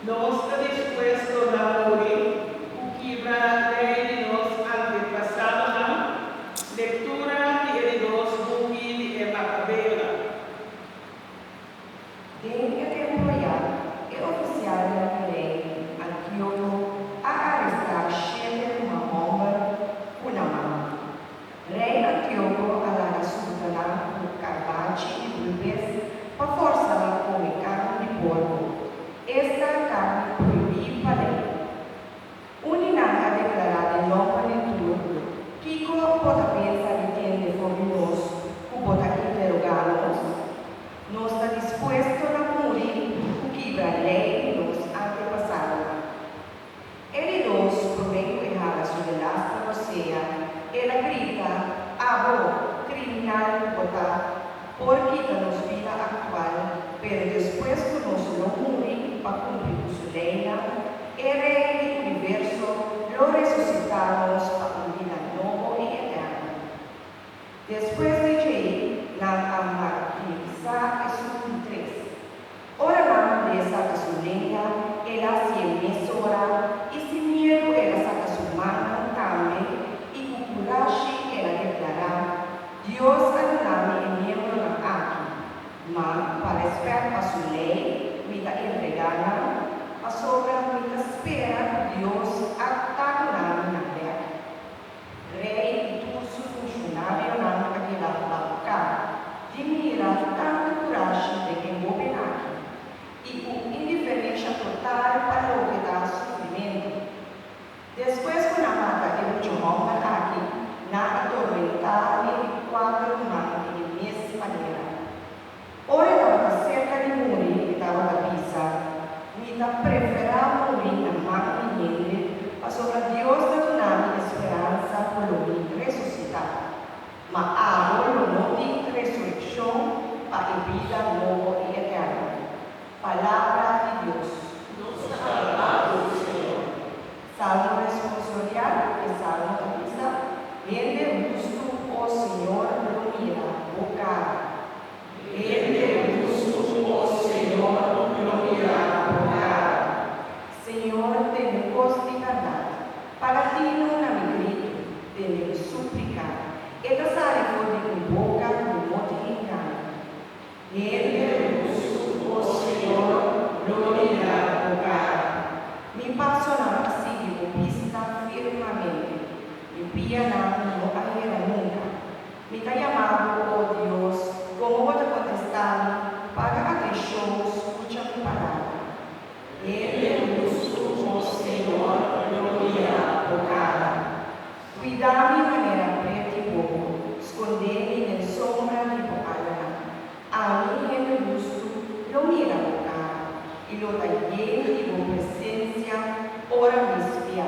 no está dispuesto a morir, ukibra de los antepasados, lectura de los buki de Macabea. Dentro temporal e oficial da lei, Antíoco a arrestar chefe de uma bomba com a mão. Rei Antíoco a la sultana do Carpate e Bulbes para forçar a comer carne de porco. Esta carne proibida para lei. Unidade declarada em nome de tudo. Kiko pode pensar que tem de formoso, o pode interrogar-nos. Não está disposto a morir o que a lei nos antepassados. Ele nos provém errada sobre a oceana. Ela grita, abo, criminal botar, porque nos vida actual, pero depois que nós não morir para cumprir sua lei, ele do universo lo ressuscitamos para uma vida nova e eterna. Depois de Jay, na amarquisa es un 3. Ora mano de saca su lengua, ela se emesora, y sin miedo ela saca su mano también, y con coraje ela declara, Dios adoname en miembro na aqui, mas para respeito a su lei, vida entregada, a sobra vida espera Dios adoname na terra. Rei e todo su funcionário na aquela boca, de mirar tanta coragem de quem governa e com indiferença total para o que dá sofrimento. Depois, quando a mata de um homem aqui, na atormentada e quadro humano de mesma maneira. Ora, estava cerca de morir e estava da pisa, e da preferava morir na mão de ele, mas sobre Deus da donada esperança por o ressuscitar. Mas agora não tem ressurreição para a vida nova e eterna. Palavra de Deus. Nos alabamos, Senhor. Salmo responsorial e salmo da missa. Rende justo, ó Senhor, lo mira, o cara. Rende justo, ó Senhor, lo mira, o cara. Senhor, tem gosto de cantar. Para ti não há grito, tem suplicar. E da sale fuori con bocca di molti inganni. Rende justo, ó Senhor, lo mira, o cara. Mi passo na seguivo pista firmemente. Mi piana no arriera nunca. Mi ta llamado, oh Dios, como voy a contestar, para aquel show, escucha mi palabra. Rende justo, ó Senhor, lo mira, o cara. Cuidar-me de maneira preta e boa, esconder-me na sombra de Boalana. A mim é meu justo, lo mira o cara, e lo tagliere de boa presença, ora me espia.